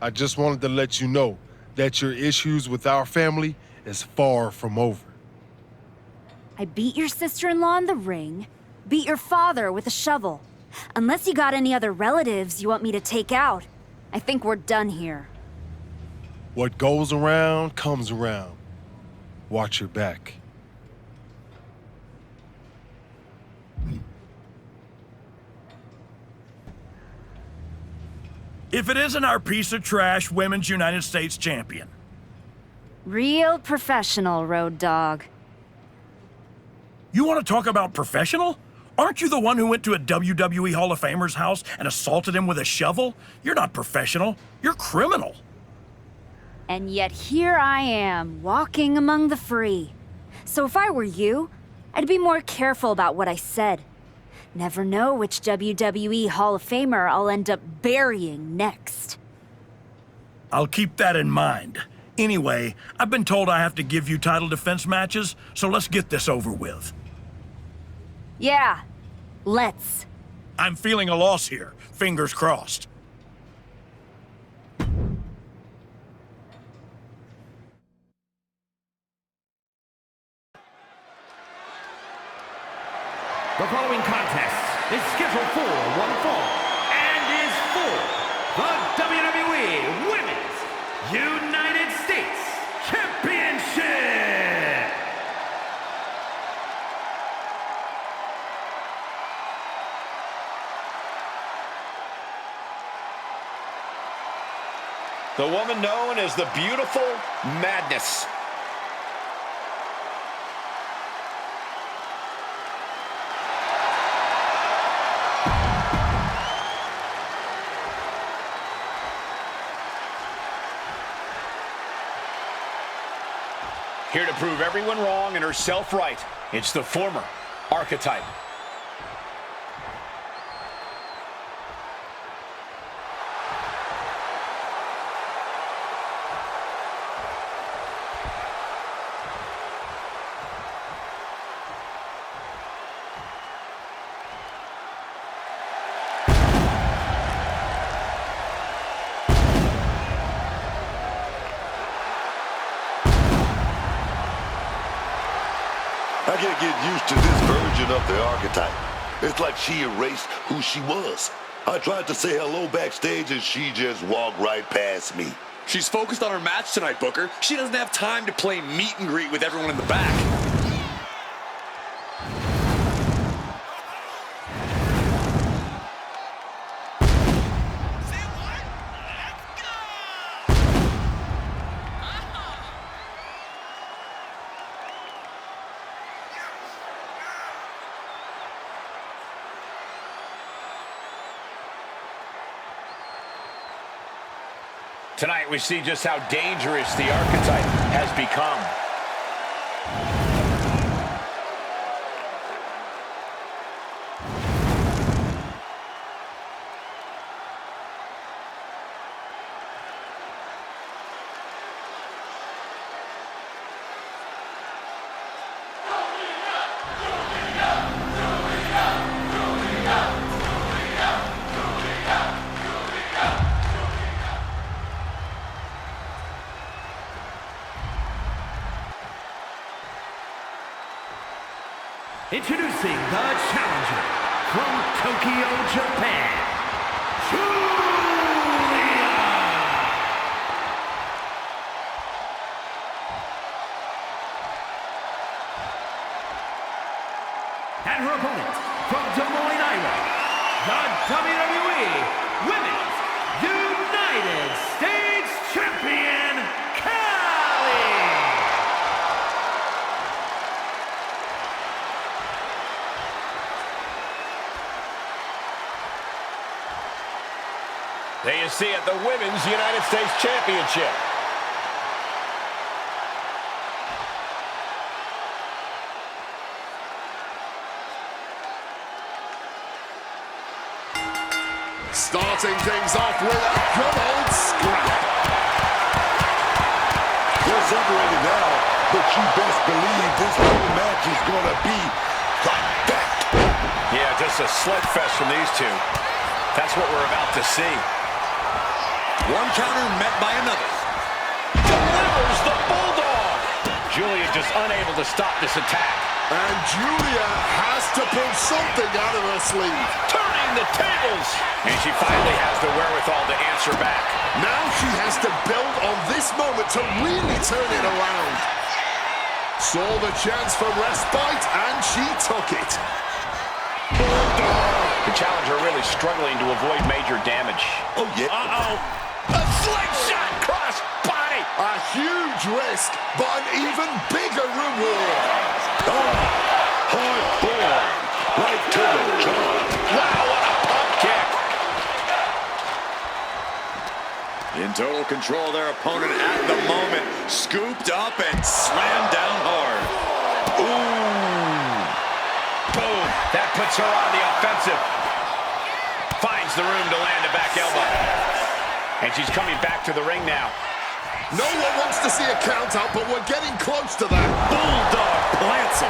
I just wanted to let you know that your issues with our family is far from over. I beat your sister-in-law in the ring, beat your father with a shovel. Unless you got any other relatives you want me to take out, I think we're done here. What goes around comes around. Watch your back. If it isn't our piece of trash Women's United States champion. Real professional, Road Dogg. You want to talk about professional? Aren't you the one who went to a WWE Hall of Famer's house and assaulted him with a shovel? You're not professional. You're criminal. And yet here I am, walking among the free. So if I were you, I'd be more careful about what I said. Never know which WWE Hall of Famer I'll end up burying next. I'll keep that in mind. Anyway, I've been told I have to give you title defense matches, so let's get this over with. Yeah, let's. I'm feeling a loss here. Fingers crossed. The following contest is scheduled for one fall and is for the WWE Women's United States Championship. The woman known as the Beautiful Madness. Here to prove everyone wrong and herself right, it's the former Archetype. I can't get used to this version of the Archetype. It's like she erased who she was. I tried to say hello backstage and she just walked right past me. She's focused on her match tonight, Booker. She doesn't have time to play meet and greet with everyone in the back. Tonight we see just how dangerous the Archetype has become. Introducing the challenger from Tokyo, Japan, Julia! And her opponent from Des Moines, Iowa, the WWE Women's United States Champion, Khali! There you see it, the Women's United States Championship. Starting things off with a good old scrap. They're separated now, but you best believe this whole match is gonna be like that. Yeah, just a slugfest from these two. That's what we're about to see. One counter met by another. Delivers the Bulldog. Julia just unable to stop this attack. And Julia has to pull something out of her sleeve. Turning the tables. And she finally has the wherewithal to answer back. Now she has to build on this moment to really turn it around. Saw the chance for respite, and she took it. Bulldog. The challenger really struggling to avoid major damage. Oh, yeah. Uh-oh. A slingshot cross body. A huge risk, but an even bigger reward. Hard form. Right to the jaw. Wow, what a pump kick. In total control of their opponent at the moment. Scooped up and slammed down hard. Ooh. Boom. That puts her on the offensive. Finds the room to land a back elbow. And she's coming back to the ring now. No one wants to see a count out, but we're getting close to that. Bulldog plants him.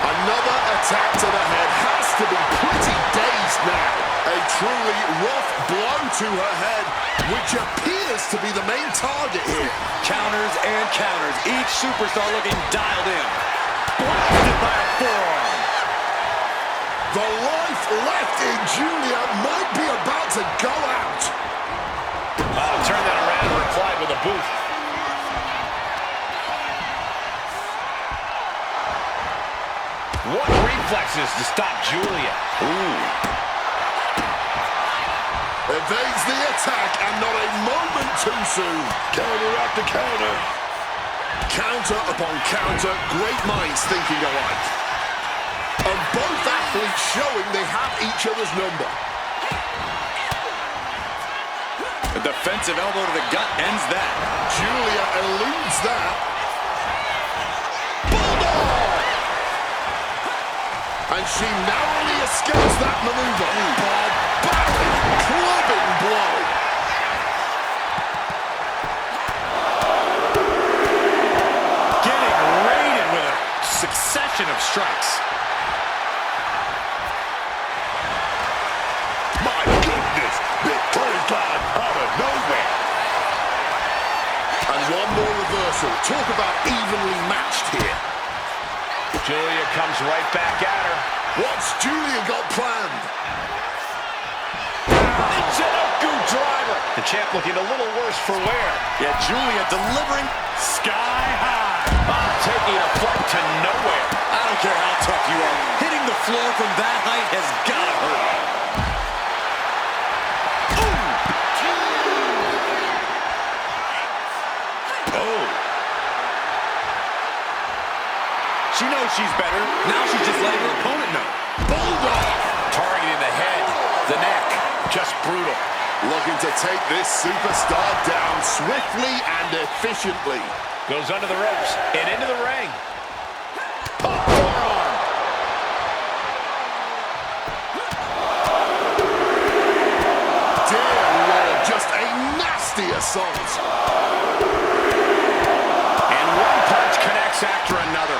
Another attack to the head has to be pretty dazed now. A truly rough blow to her head, which appears to be the main target here. Counters and counters. Each superstar looking dialed in. Blasted by a forearm. The life left in Julia might be about to go out. Turn that around and replied with a boot. What reflexes to stop Julia. Ooh. Evades the attack, and not a moment too soon. Counter after counter. Counter upon counter, great minds thinking alike. And both athletes showing they have each other's number. A defensive elbow to the gut ends that. Julia eludes that. Bulldog! And she narrowly escapes that maneuver. Barbaric clubbing blow. Getting raided with a succession of strikes. My goodness. Big clothesline out of nowhere. And one more reversal. Talk about evenly matched here. Julia comes right back at her. What's Julia got planned? Michinoku driver. The champ looking a little worse for wear. Yeah, Julia delivering sky high. Taking a flight to nowhere. I don't care how tough you are. Hitting the floor from that height has got to hurt. She knows she's better. Now she's just letting her opponent know. Bulldog! Targeting the head, the neck. Just brutal. Looking to take this superstar down swiftly and efficiently. Goes under the ropes and into the ring. Forearm. Dear Lord, just a nasty assault. And one punch connects after another.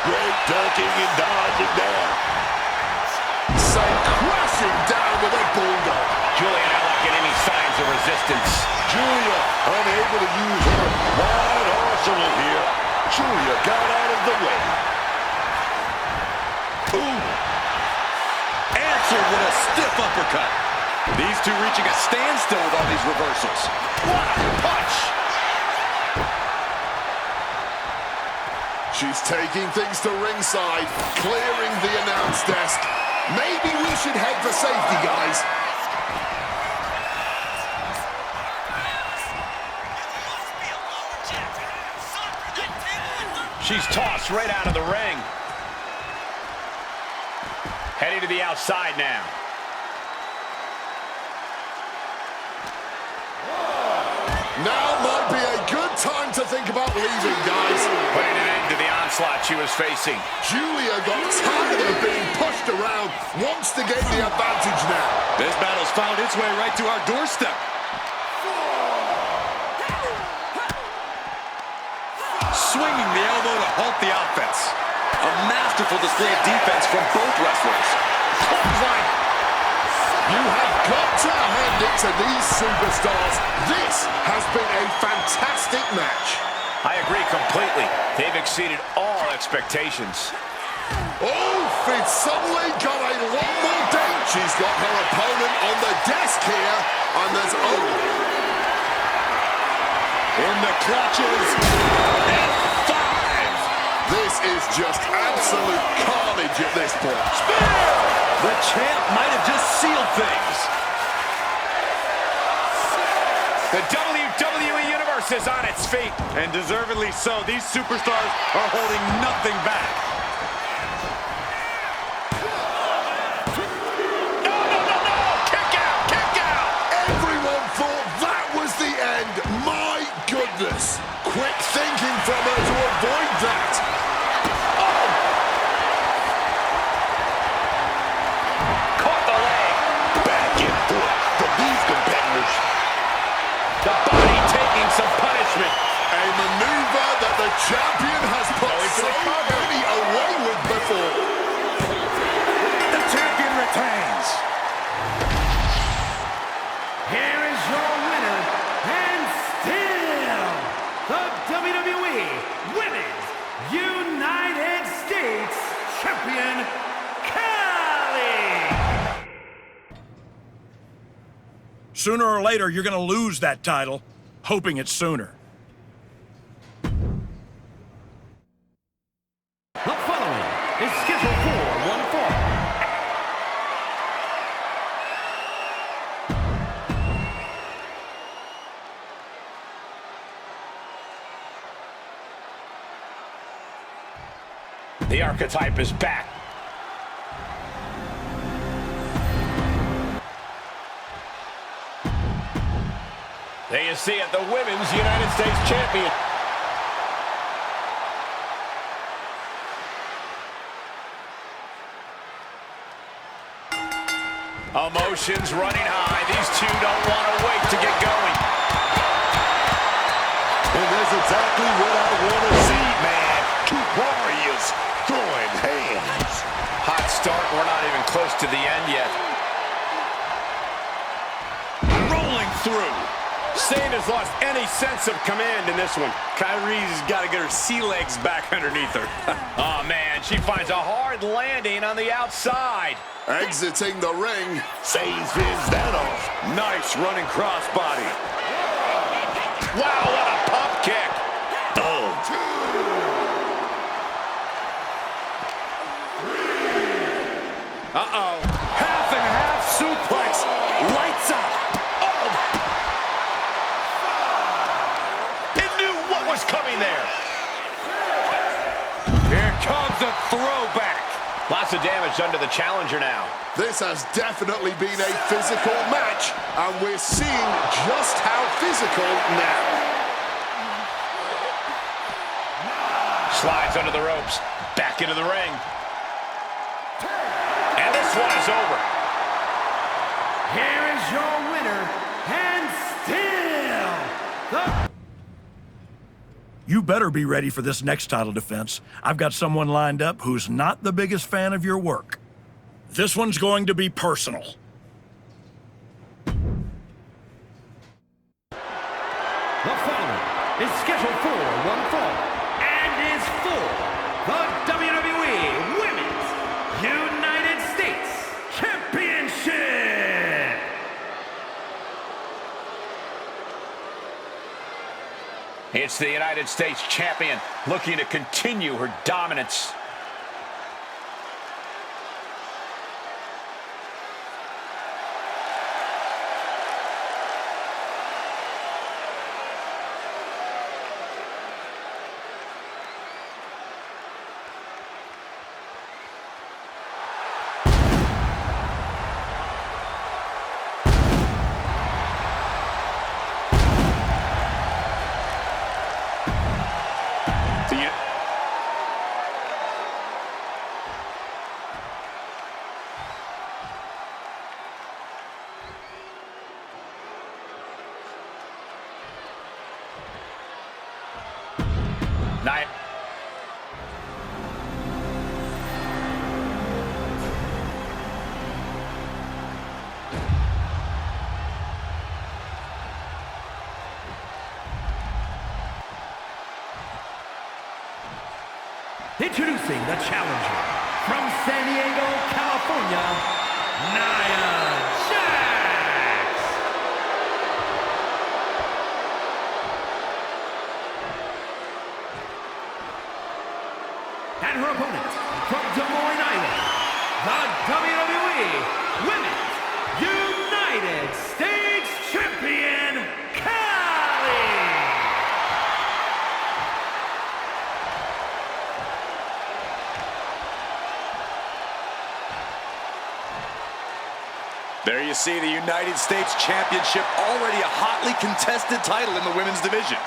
Great ducking and dodging there. Sent crashing down with a bulldog. Julia not looking any signs of resistance. Julia unable to use her wide arsenal here. Julia got out of the way. Answered with a stiff uppercut. These two reaching a standstill with all these reversals. What a punch! She's taking things to ringside, clearing the announce desk. Maybe we should head for safety, guys. She's tossed right out of the ring. Heading to the outside now. Now might be a good time to think about leaving, guys. Putting an end to the onslaught she was facing. Julia got tired of being pushed around, wants to gain the advantage now. This battle's found its way right to our doorstep. Swinging the elbow to halt the offense. A masterful display of defense from both wrestlers. You have got to hand it to these superstars. This has been a fantastic match. I agree completely. They've exceeded all expectations. Oh, it's suddenly got a lot more depth. She's got her opponent on the desk here, and there's in the clutches. F5. This is just absolute carnage at this point. Spear! The champ might have just sealed things. The WWE Universe is on its feet. And deservedly so. These superstars are holding nothing back. No! Kick out! Kick out! Everyone thought that was the end. My goodness. Quick thinking from her to avoid that. Oh! Caught the leg. Back and forth from these competitors. The body taking some punishment. A maneuver that the champion has put so many away with before. The champion retains. Here is your winner, and still the WWE Women's United States Champion, Khali. Sooner or later, you're going to lose that title, hoping it's sooner. The following is scheduled for one fall. The archetype is back. There you see it, the Women's United States Champion. Emotions running high. These two don't want to wait to get going. And that's exactly what I want to see, man. Two warriors throwing hands. Hot start. We're not even close to the end yet. Rolling through. Sane has lost any sense of command in this one. Kyrie's got to get her sea legs back underneath her. Oh, man, she finds a hard landing on the outside. Exiting the ring. Saves fins that off. Nice running crossbody. Wow, what a pump kick. Oh. Uh-oh. Half and half suplex. Lights up. He knew what was coming there. Here comes the throwback. Lots of damage done to the challenger now. This has definitely been a physical match, and we're seeing just how physical now. Slides under the ropes. Back into the ring. And this one is over. Here is your winner, and still the... You better be ready for this next title defense. I've got someone lined up who's not the biggest fan of your work. This one's going to be personal. The following is scheduled for one fall and is for the WWE Women's United States Championship. It's the United States Champion looking to continue her dominance. Night. Introducing the challenger from San Diego, California, Nia Jax. And her opponent from Des Moines, Iowa, the WWE Women's United States Champion, Khali. There you see the United States Championship, already a hotly contested title in the women's division.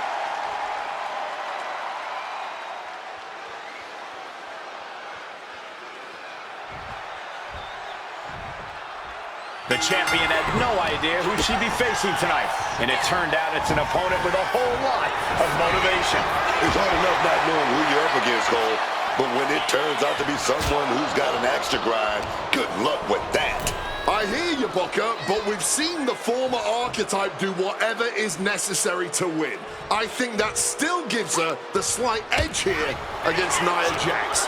The champion had no idea who she'd be facing tonight, and it turned out it's an opponent with a whole lot of motivation. It's hard enough not knowing who you're up against, Cole, but when it turns out to be someone who's got an axe to grind, good luck with that. I hear you, Booker, but we've seen the former archetype do whatever is necessary to win. I think that still gives her the slight edge here against Nia Jax.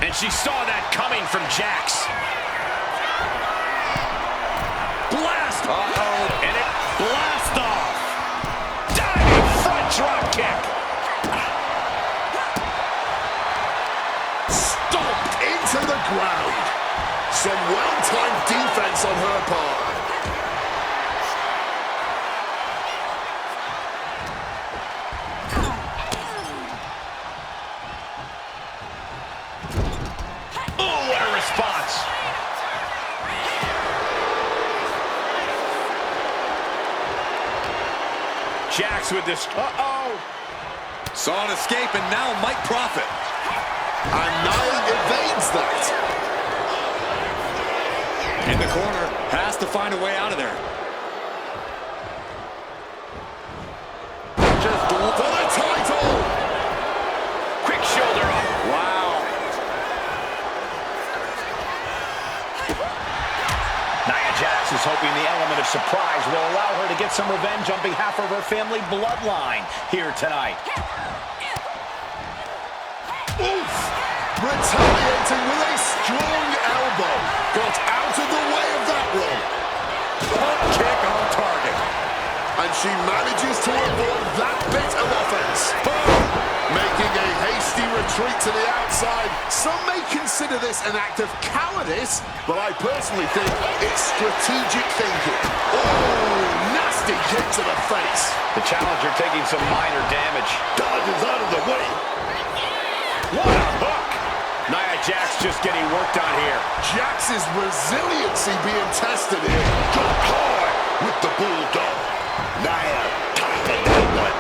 And she saw that coming from Jax. Blast! Uh-oh. And it blast off. Diving front drop kick. Stomped into the ground. Some well-timed defense on her part. Oh, what a response. Jax with this. Uh-oh. Saw an escape and now might profit. And Nia evades that. In the corner, has to find a way out of there. Just for the title. Quick shoulder up. Wow. Nia Jax is hoping the element of surprise will allow her to get some revenge on behalf of her family bloodline here tonight. Oof! Retaliating with a strong elbow. Got out of the way of that one. Front kick on target. And she manages to avoid that bit of offense. Making a hasty retreat to the outside. Some may consider this an act of cowardice, but I personally think it's strategic thinking. Oh, nasty kick to the face. The challenger taking some minor damage. Dodges out of the way. What a hook! Nia Jax just getting worked on here. Jax's resiliency being tested here. Dropped hard with the bulldog. Nia timing that one.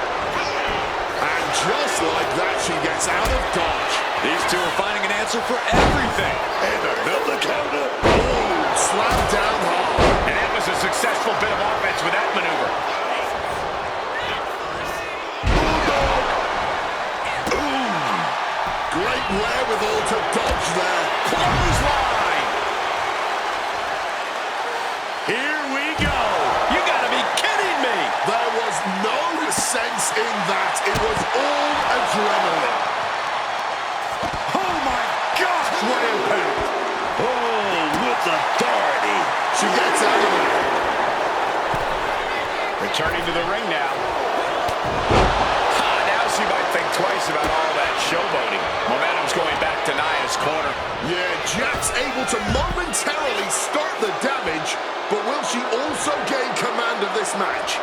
And just like that, she gets out of dodge. These two are finding an answer for everything. And another counter. Oh, slammed down hard. And that was a successful bit of offense with that maneuver. Bulldog. Ooh. Great wherewithal to dodge there. Clothesline! Here we go! You gotta be kidding me! There was no sense in that. It was all adrenaline. Oh my gosh, what impact! Oh, with authority. She gets out of it. Returning to the ring now. Now she might think twice about all that showboating. Momentum's going back to Nia's corner. Yeah, Jax able to momentarily start the damage, but will she also gain command of this match?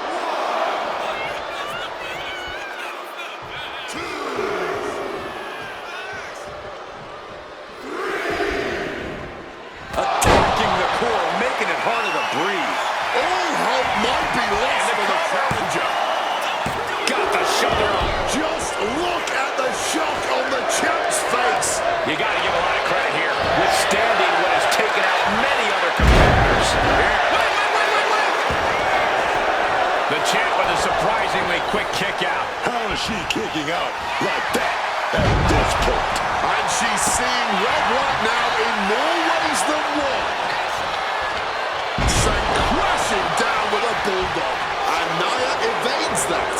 Attacking the core, making it harder to breathe. All hope might be lost for the challenger. Got the shoulder up. Just look at the shock on the champ's face. You gotta give a lot of credit here. Withstanding what has taken out many other competitors. Wait. The champ with a surprisingly quick kick out. How is she kicking out like that? at this point. And she's seeing red right now in more ways than one. Sent crashing down with a bulldog. And Nia evades that.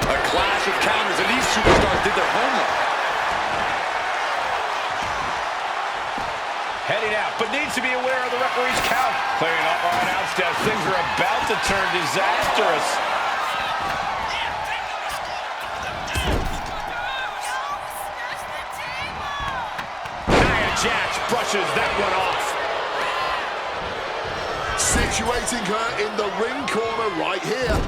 A clash of counters, and these superstars did their homework. Heading out, but needs to be aware of the referee's count. Clearing up our announce desk. Things are about to turn disastrous. Nia Jax brushes that one off. Situating her in the ring corner right here.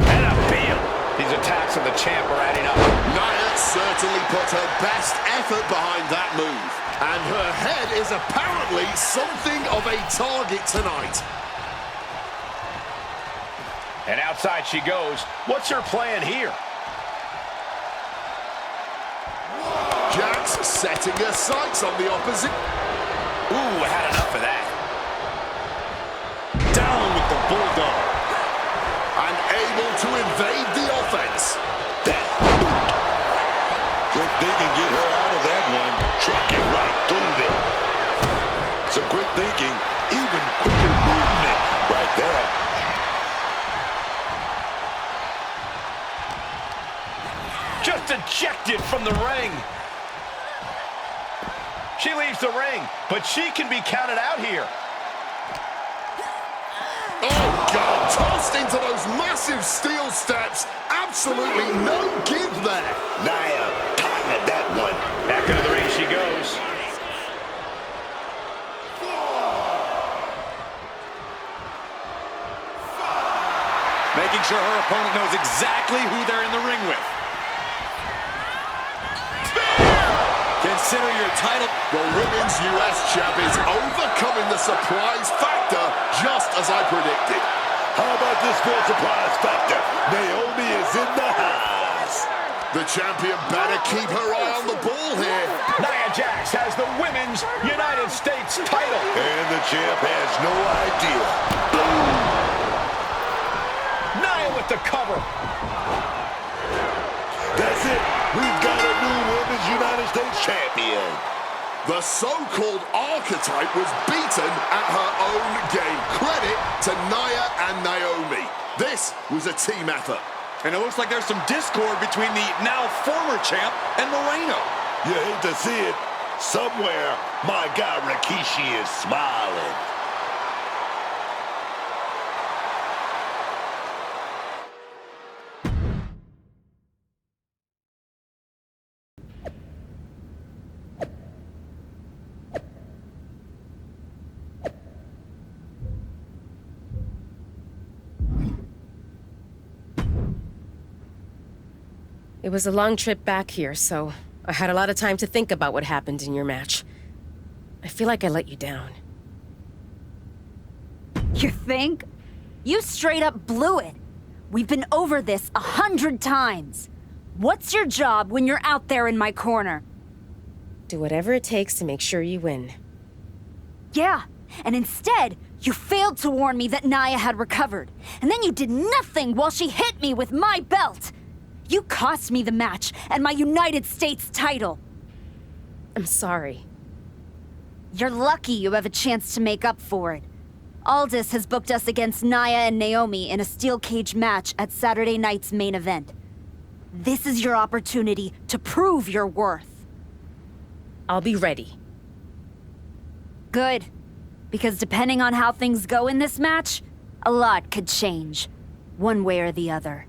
And a feel. These attacks of the champ are adding up. Nia certainly put her best effort behind that move. And her head is apparently something of a target tonight. And outside she goes. What's her plan here? Jax setting her sights on the opposite. Ooh, had enough of that. Down with the bulldog. And able to evade the offense. If they can get her out of that one, truck it right through them. Some quick thinking, even quicker movement right there. Just ejected from the ring. She leaves the ring, but she can be counted out here. Oh, God, tossed into those massive steel steps. Absolutely no give there. Nia timed that one. Back into the ring she goes. Making sure her opponent knows exactly who they're in the ring with. Consider your title. The Women's US Champ is overcoming the surprise factor just as I predicted. How about this for a surprise factor? Naomi is in the house. The champion better keep her eye on the ball here. Nia Jax has the Women's United States title. And the champ has no idea. Nia with the cover. That's it. We've got a new Women's United States champion. The so-called archetype was beaten at her own game. Credit to Nia and Naomi. This was a team effort. And it looks like there's some discord between the now former champ and Moreno. You hate to see it. Somewhere, my guy Rikishi is smiling. It was a long trip back here, so I had a lot of time to think about what happened in your match. I feel like I let you down. You think? You straight up blew it. We've been over this 100 times. What's your job when you're out there in my corner? Do whatever it takes to make sure you win. Yeah, and instead, you failed to warn me that Nia had recovered. And then you did nothing while she hit me with my belt. You cost me the match and my United States title. I'm sorry. You're lucky you have a chance to make up for it. Aldis has booked us against Nia and Naomi in a steel cage match at Saturday night's main event. This is your opportunity to prove your worth. I'll be ready. Good. Because depending on how things go in this match, a lot could change, one way or the other.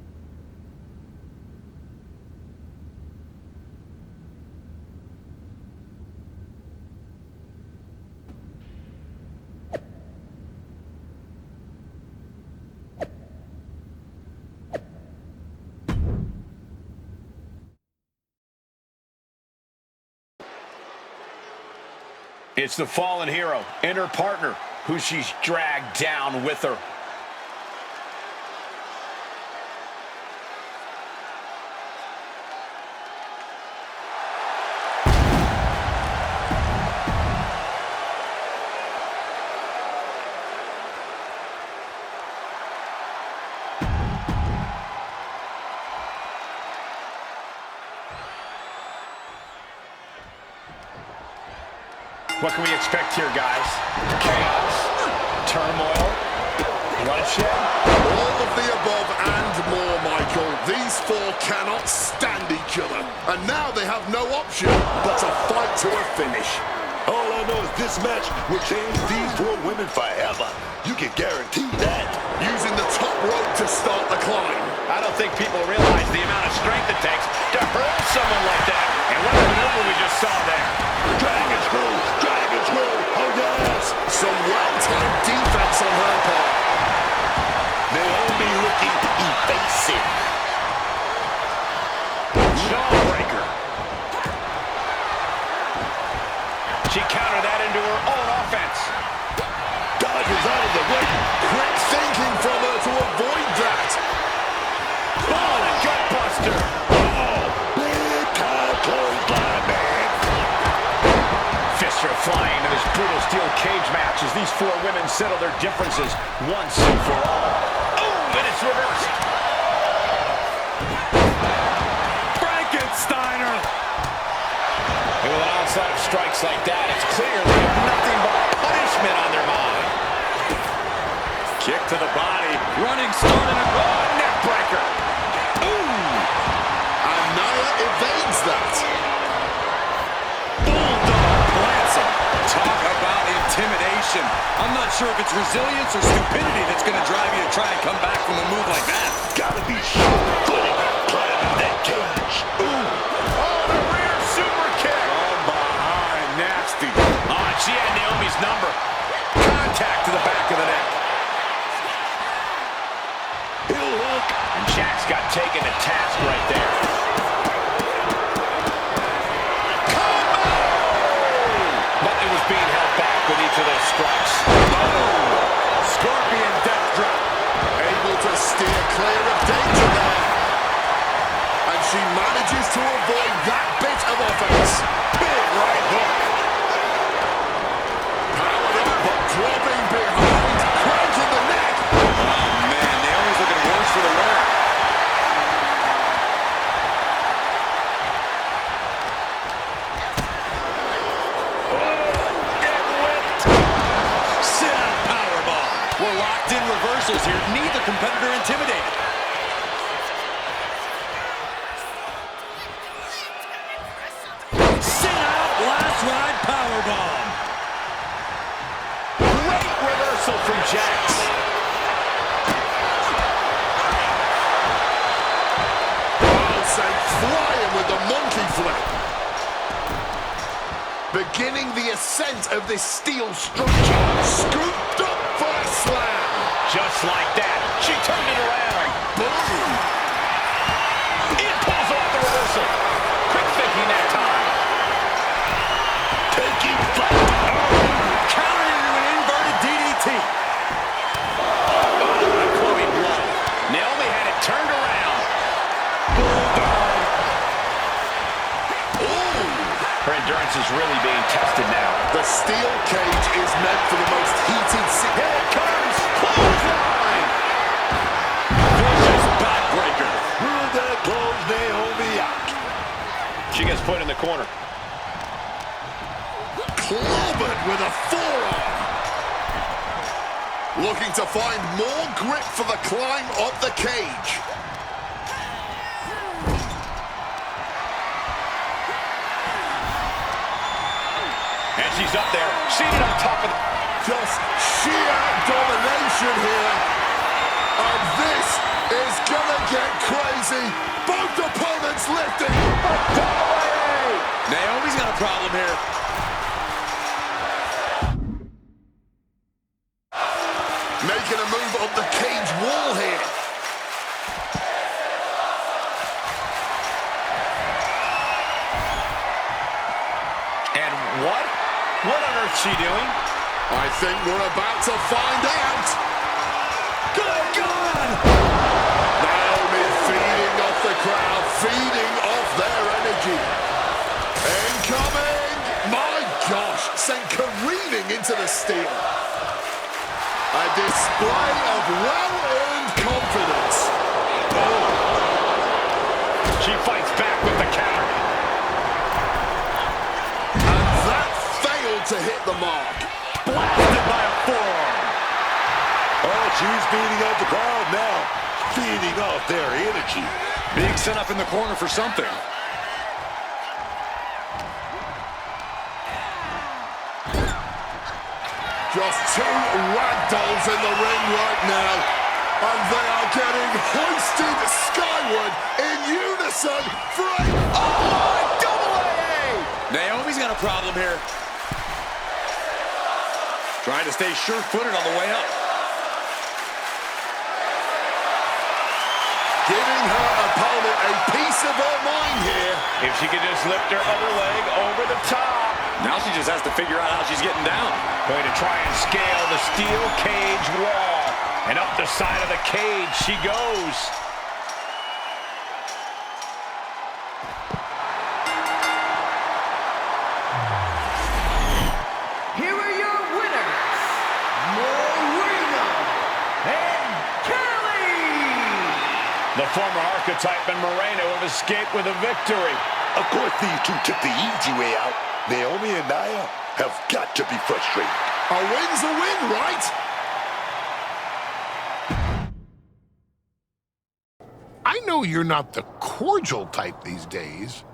It's the fallen hero and her partner who she's dragged down with her. What can we expect here, guys? Chaos, turmoil, bloodshed? All of the above and more, Michael. These four cannot stand each other. And now they have no option but to fight to a finish. All I know is this match will change these four women forever. You can guarantee that. Using the top rope to start the climb. I don't think people realize the amount of strength it takes to hurl someone like that. And what a maneuver we just saw there. Dragon screw, dragon screw, oh yes. Some well-timed defense on her part. Naomi looking evasive. Jawbreaker. She countered that into her own offense. Dodges out of the way. Quick thinking from her to avoid that. Oh, the gutbuster. Oh, big time clothesline, man. Fists are flying into this brutal steel cage match as these four women settle their differences once and for all. Oh, and it's reversed. Frankensteiner. And with an onslaught of strikes like that, it's clear they have nothing but punishment on their mind. Kick to the body. Running start and a neck breaker. And Nia evades that. Bulldog plants him. Talk about intimidation. I'm not sure if it's resilience or stupidity that's going to drive you to try and come back from a move like that. Gotta be sure-footed, climbing that cage. Ooh. Oh, the rear super kick. From behind, nasty. Oh, and she had Naomi's number. Contact to the back of the neck. Heel hook. And Jax got taken to task right there. But it was being held back with each of those strikes. Scorpion death drop. Able to steer clear of danger there. And she manages to avoid that bit of offense. Big right hook. Powered up, but dropping behind. Cranking the neck. Oh, man, Naomi's looking worse for the wear. Sit-out powerbomb. We're locked in reversals here. Neither competitor intimidated. Sit-out last ride powerbomb. Great reversal from Jax. Sent flying with the monkey flip. Beginning the ascent of this steel structure. Scooped up for a slam. Just like that. She turned it around. Boom. It pulls off the reversal. Quick thinking that time. Taking flight. Countered into an inverted DDT. Flowing blood. Naomi had it turned around. Her endurance is really being tested now. The steel cage is meant for the most heated Here it comes. Clothesline. Vicious backbreaker. Will that close Naomi out? She gets put in the corner. clobbered with a forearm. Looking to find more grip for the climb up the cage. And she's up there, seated on top of the... Just sheer domination here. And this is gonna get crazy. Both opponents lifting. Naomi's got a problem here. Making a move up the cage wall here. And what? What on earth is she doing? I think we're about to find out. Good God! Naomi feeding off the crowd, feeding off their energy. Incoming! My gosh, sent careening into the steel. A display of well-earned confidence. Oh. She fights back with the counter. And that failed to hit the mark. Blasted by a forearm. Oh, she's beating up the crowd now, feeding off their energy. Being set up in the corner for something. Just two ragdolls in the ring right now, and they are getting hoisted skyward in unison for a... Oh, double AA! Naomi's got a problem here. Trying to stay sure-footed on the way up. Giving her opponent a piece of her mind here. If she could just lift her other leg over the top. Now she just has to figure out how she's getting down. Going to try and scale the steel cage wall. And up the side of the cage she goes. Here are your winners, Marina and Kelly. The former archetype and Moreno have escaped with a victory. Of course, these two took the easy way out. Naomi and Nia have got to be frustrated. A win's a win, right? I know you're not the cordial type these days,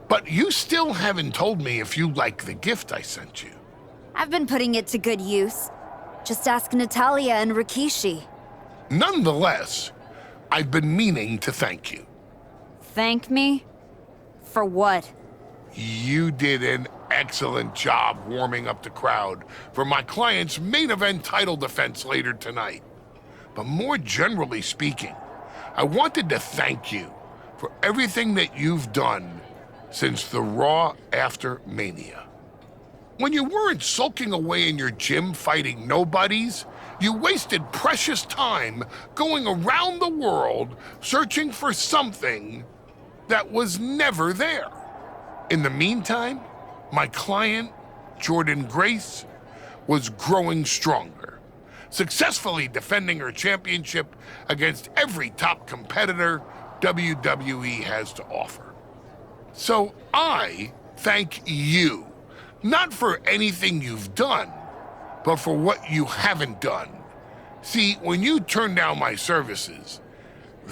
but you still haven't told me if you like the gift I sent you. I've been putting it to good use. Just ask Natalia and Rikishi. Nonetheless, I've been meaning to thank you. Thank me? For what? You did an excellent job warming up the crowd for my client's main event title defense later tonight. But more generally speaking, I wanted to thank you for everything that you've done since the Raw after Mania. When you weren't sulking away in your gym fighting nobodies, you wasted precious time going around the world searching for something that was never there. In the meantime, my client, Jordan Grace, was growing stronger, successfully defending her championship against every top competitor WWE has to offer. So I thank you, not for anything you've done, but for what you haven't done. See, when you turned down my services,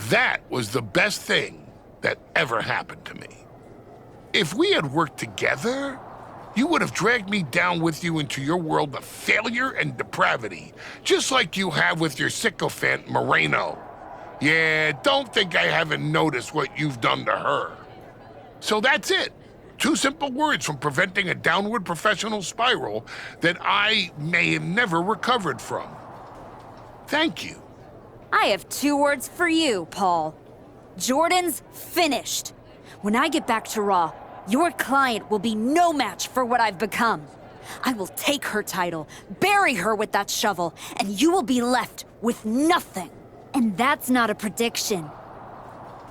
that was the best thing that ever happened to me. If we had worked together, you would have dragged me down with you into your world of failure and depravity, just like you have with your sycophant Moreno. Yeah, don't think I haven't noticed what you've done to her. So that's it. Two simple words from preventing a downward professional spiral that I may have never recovered from. Thank you. I have two words for you, Paul. Jordan's finished. When I get back to Raw, your client will be no match for what I've become. I will take her title, bury her with that shovel, and you will be left with nothing. And that's not a prediction.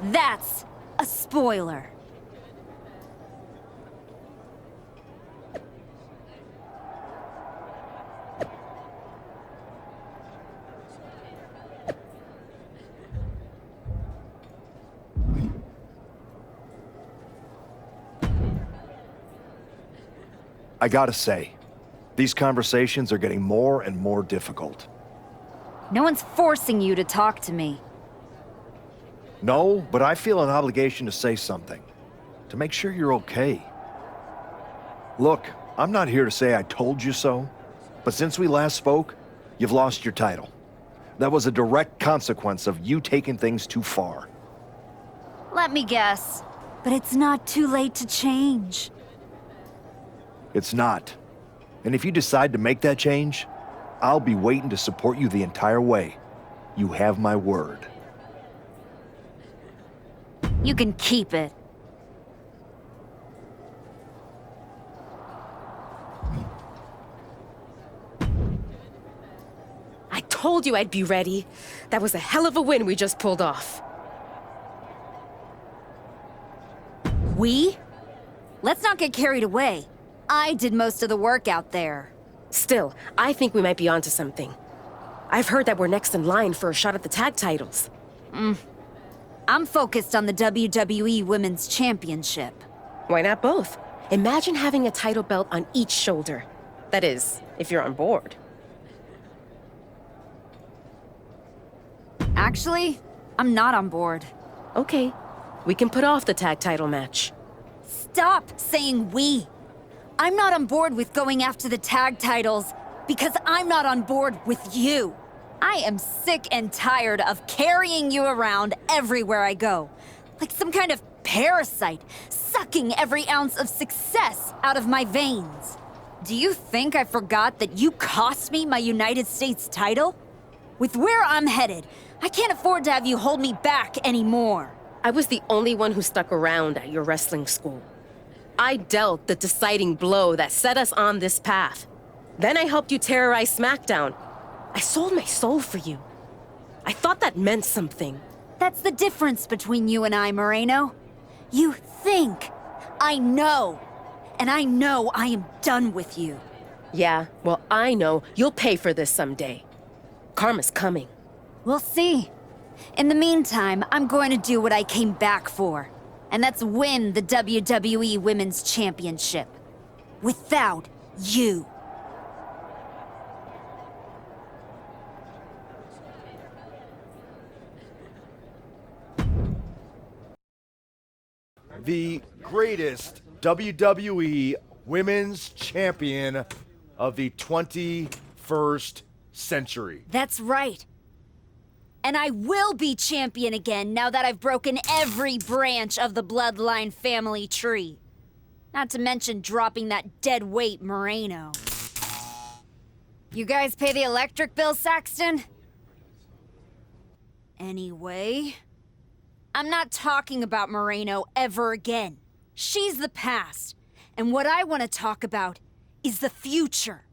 That's a spoiler. I gotta say, these conversations are getting more and more difficult. No one's forcing you to talk to me. No, but I feel an obligation to say something. To make sure you're okay. Look, I'm not here to say I told you so, but since we last spoke, you've lost your title. That was a direct consequence of you taking things too far. Let me guess, but it's not too late to change. It's not. And if you decide to make that change, I'll be waiting to support you the entire way. You have my word. You can keep it. I told you I'd be ready. That was a hell of a win we just pulled off. We? Let's not get carried away. I did most of the work out there. Still, I think we might be onto something. I've heard that we're next in line for a shot at the tag titles. I'm focused on the WWE Women's Championship. Why not both? Imagine having a title belt on each shoulder. That is, if you're on board. Actually, I'm not on board. Okay, we can put off the tag title match. Stop saying we. I'm not on board with going after the tag titles because I'm not on board with you. I am sick and tired of carrying you around everywhere I go, like some kind of parasite, sucking every ounce of success out of my veins. Do you think I forgot that you cost me my United States title? With where I'm headed, I can't afford to have you hold me back anymore. I was the only one who stuck around at your wrestling school. I dealt the deciding blow that set us on this path. Then I helped you terrorize SmackDown. I sold my soul for you. I thought that meant something. That's the difference between you and I, Moreno. You think. I know. And I know I am done with you. Yeah, well, I know you'll pay for this someday. Karma's coming. We'll see. In the meantime, I'm going to do what I came back for. And that's win the WWE Women's Championship. Without you. The greatest WWE Women's Champion of the 21st century. That's right. And I will be champion again now that I've broken every branch of the Bloodline family tree. Not to mention dropping that dead weight Moreno. You guys pay the electric bill, Saxton? Anyway, I'm not talking about Moreno ever again. She's the past. And what I want to talk about is the future.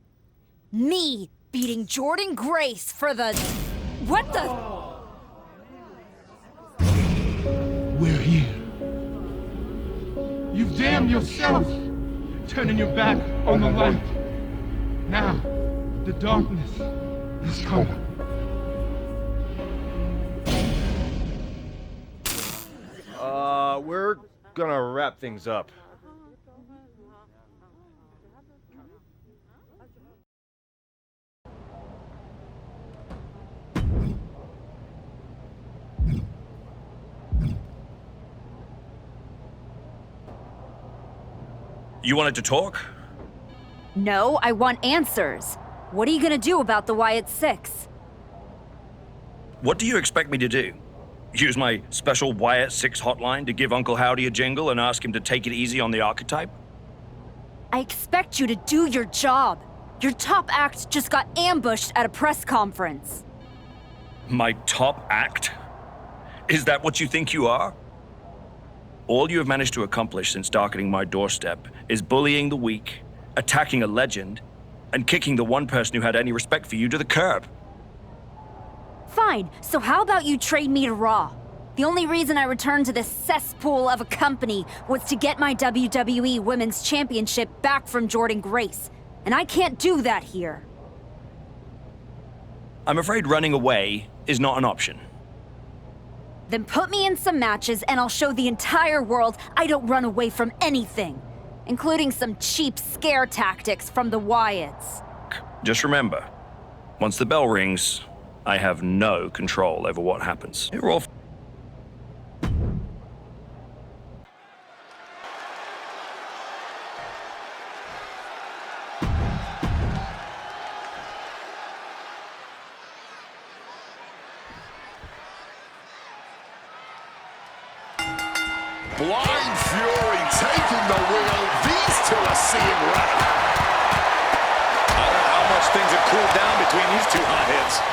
Me beating Jordynne Grace for the... What the... We're here. You've damned yourself, turning your back on the light. Now, the darkness is coming. We're gonna wrap things up. You wanted to talk? No, I want answers. What are you gonna do about the Wyatt Six? What do you expect me to do? Use my special Wyatt 6 hotline to give Uncle Howdy a jingle and ask him to take it easy on the archetype? I expect you to do your job. Your top act just got ambushed at a press conference. My top act? Is that what you think you are? All you have managed to accomplish since darkening my doorstep is bullying the weak, attacking a legend, and kicking the one person who had any respect for you to the curb. Fine, so how about you trade me to Raw? The only reason I returned to this cesspool of a company was to get my WWE Women's Championship back from Jordynne Grace. And I can't do that here. I'm afraid running away is not an option. Then put me in some matches and I'll show the entire world I don't run away from anything. Including some cheap scare tactics from the Wyatts. Just remember, once the bell rings, I have no control over what happens. You're all... Blind Fury taking the wheel. These two are seeing red. I don't know how much things have cooled down between these two hot hits.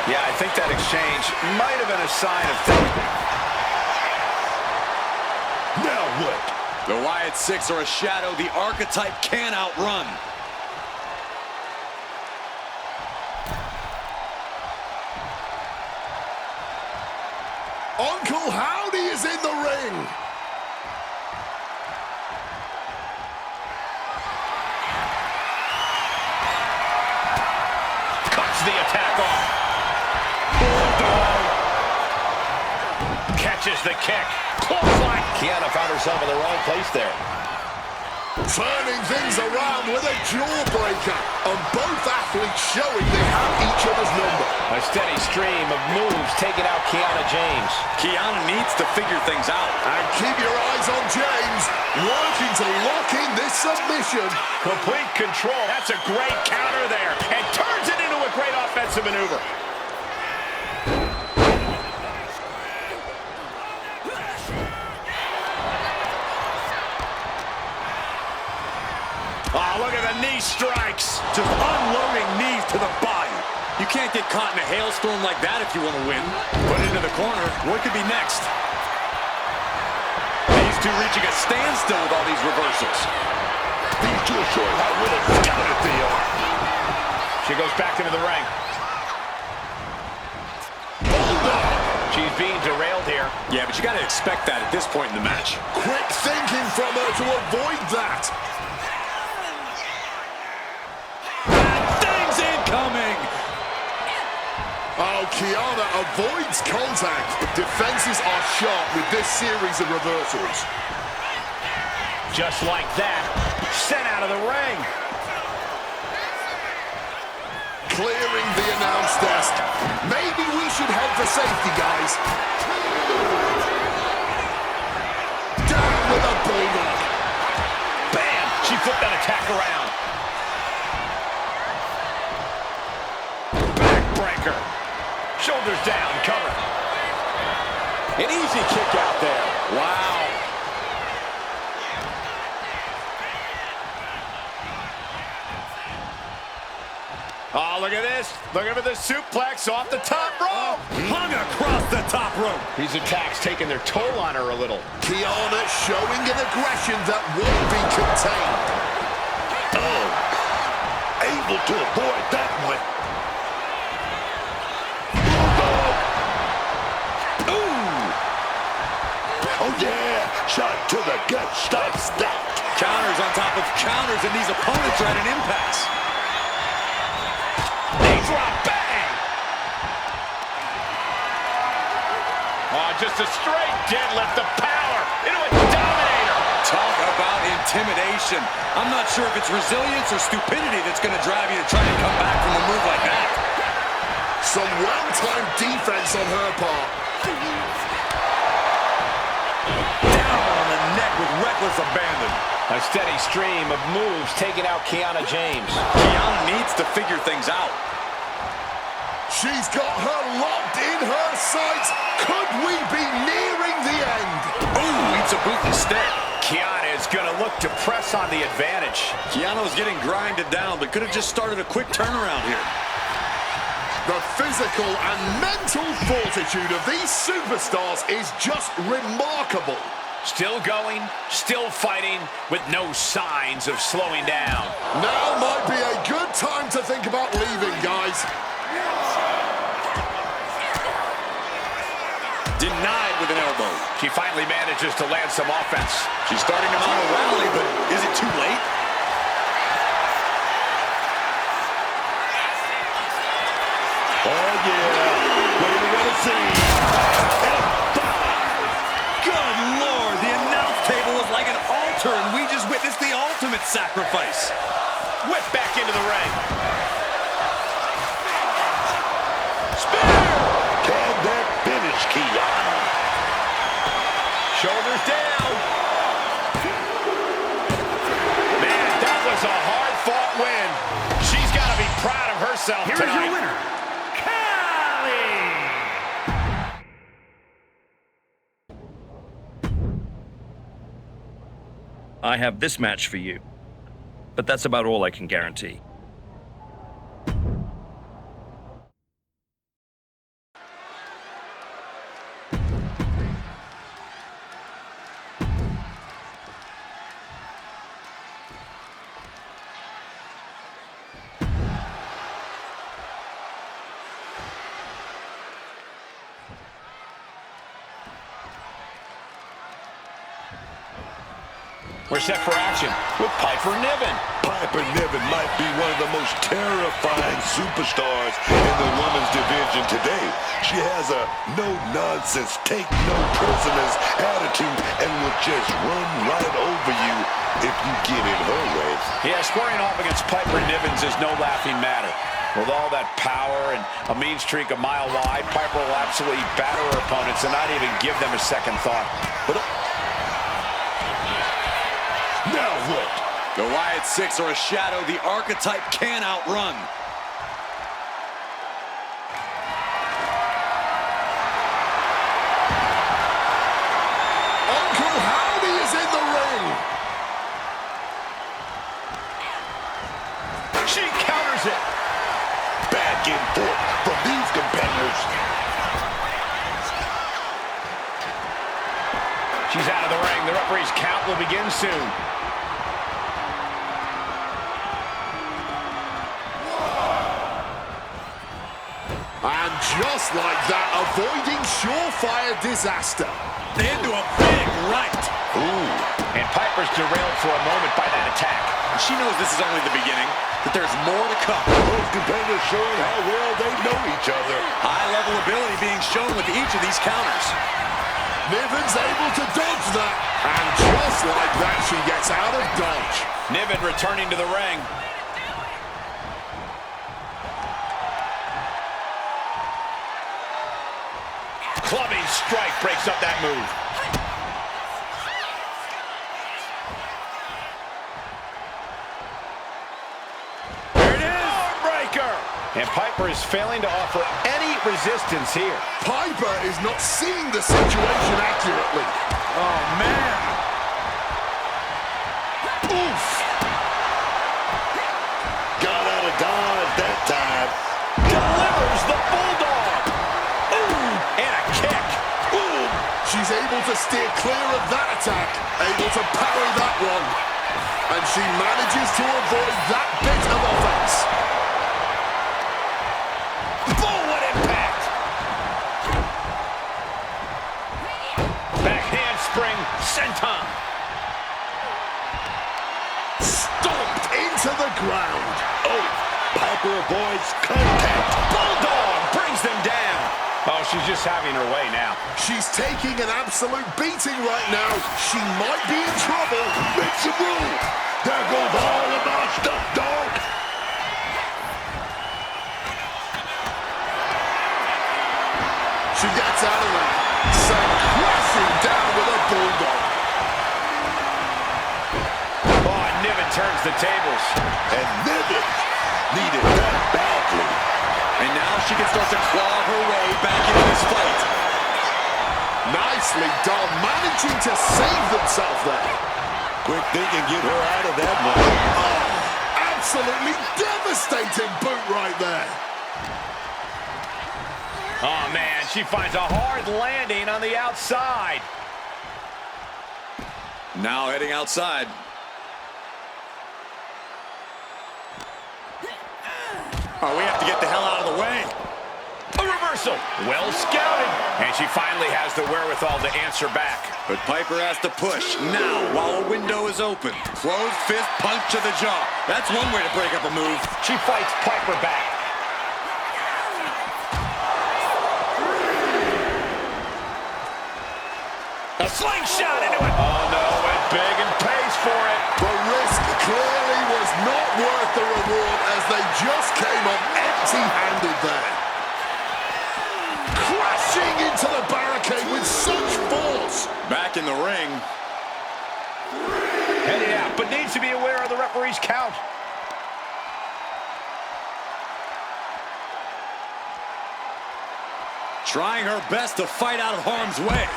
Yeah, I think that exchange might have been a sign of things. Now what? The Wyatt Six are a shadow the archetype can't outrun. Uncle Howdy is in the ring. Cuts the attack off. Bulldog. Catches the kick. Clothesline. Kiana found herself in the wrong place there. Turning things around with a jawbreaker. And both athletes showing they have each other's number. A steady stream of moves taking out Kiana James. Kiana needs to figure things out. And keep your eyes on James, working to lock in this submission. Complete control. That's a great counter there. And turns it into a great offensive maneuver. Oh, look at the knee strikes. Just unloading knees to the body. You can't get caught in a hailstorm like that if you want to win. Put it into the corner. What could be next? These two reaching a standstill with all these reversals. These two are showing how well scouted they are. She goes back into the ring. She's being derailed here. Yeah, but you got to expect that at this point in the match. Quick thinking from her to avoid that. Incoming! Oh, Kiana avoids contact. Defenses are sharp with this series of reversals. Just like that, sent out of the ring. Clearing the announce desk. Maybe we should head for safety, guys. Down with a bulldog. Bam! She flipped that attack around. Shoulders down, cover. An easy kick out there. Wow. Oh, look at this. Looking for the suplex off the top rope. Hung across the top rope. These attacks taking their toll on her a little. Kiana showing an aggression that won't be contained. Oh, able to avoid that one. Oh, yeah. Shot to the gut. Stop stacked. Counters on top of counters, and these opponents are at an impasse. Knee drop. Bang! Oh, just a straight deadlift. The power into a dominator. Talk about intimidation. I'm not sure if it's resilience or stupidity that's going to drive you to try and come back from a move like that. Some well-timed defense on her part. With reckless abandon. A steady stream of moves taking out Kiana James. Kiana needs to figure things out. She's got her locked in her sights. Could we be nearing the end? Ooh, eats a boot instead. Kiana is going to look to press on the advantage. Kiana was getting grinded down, but could have just started a quick turnaround here. The physical and mental fortitude of these superstars is just remarkable. Still going, still fighting, with no signs of slowing down. Now might be a good time to think about leaving, guys. Denied with an elbow. She finally manages to land some offense. She's starting to mount a rally, but is it too late? Oh, yeah. What are we going to see? Good Lord, the announce table was like an altar, and we just witnessed the ultimate sacrifice. Whip back into the ring. Spear! Can that finish, Kiana? Shoulders down. Man, that was a hard-fought win. She's got to be proud of herself tonight. Here's your winner, I have this match for you, but that's about all I can guarantee. We're set for action with Piper Niven. Piper Niven might be one of the most terrifying superstars in the women's division today. She has a no-nonsense, take-no-prisoners attitude and will just run right over you if you get in her way. Yeah, squaring off against Piper Nivens is no laughing matter. With all that power and a mean streak a mile wide, Piper will absolutely batter her opponents and not even give them a second thought. But now what? The Wyatt Six are a shadow the Archetype can't outrun. Uncle Howdy is in the ring. she counters it. Back and forth from these competitors. She's out of the ring. The referee's count will begin soon. And just like that, avoiding surefire disaster. Into a big right. Ooh. And Piper's derailed for a moment by that attack. She knows this is only the beginning, that there's more to come. Both competitors showing how well they know each other. High-level ability being shown with each of these counters. Niven's able to dodge that. And just like that, she gets out of dodge. Niven returning to the ring. Clubbing strike breaks up that move. There it is! Breaker! And Piper is failing to offer any resistance here. Piper is not seeing the situation accurately. Oh, man. Oof! Got out of dodge that time. Delivers the Bulldog! Ooh! And a kick! Ooh! She's able to steer clear of that attack. Able to parry that one. And she manages to avoid that bit of offense. Boom! What impact! Back handspring, senton. Stomped into the ground. Oh, Piper avoids contact. Bulldog brings them down. Oh, she's just having her way now. She's taking an absolute beating right now. She might be in trouble. Make some room. There goes all of our stuff, dog. She gets out of there. Sent crashing down with a bulldog. Oh, and Niven turns the tables. And Niven needed that badly. And now she can start to claw her way back into this fight. Nicely done, managing to save themselves there. Quick thinking, get her out of that one. Oh, absolutely devastating boot right there. Oh, man, she finds a hard landing on the outside. Now heading outside. Oh, we have to get the hell out of the way. A reversal. Well scouted. And she finally has the wherewithal to answer back. But Piper has to push now while a window is open. Closed fist punch to the jaw. That's one way to break up a move. She fights Piper back. A slingshot into it. Oh, no, went big and pays for it. The risk clearly was not worth the reward as they just came up empty-handed there. Crashing into the barricade with such force. Back in the ring. Heading out, but needs to be aware of the referee's count. Trying her best to fight out of harm's way.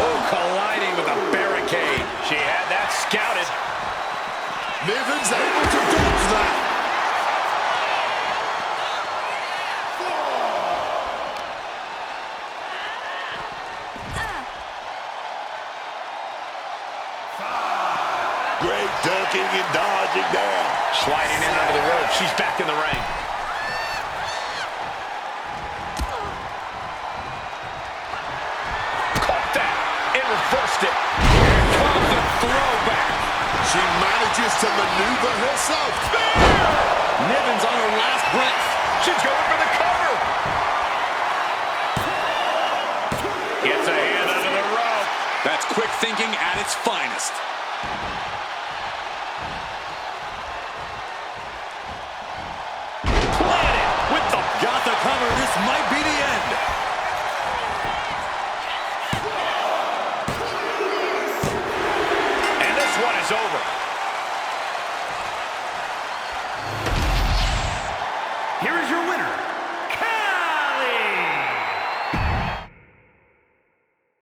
Oh, colliding with a barricade. She had that scouted. Niven's able to dodge that. Great ducking and dodging there. Sliding in under the rope. She's back in the ring. Caught that and reversed it. Here comes the throwback. She manages to maneuver herself. Niven's on her last breath. She's going for its finest.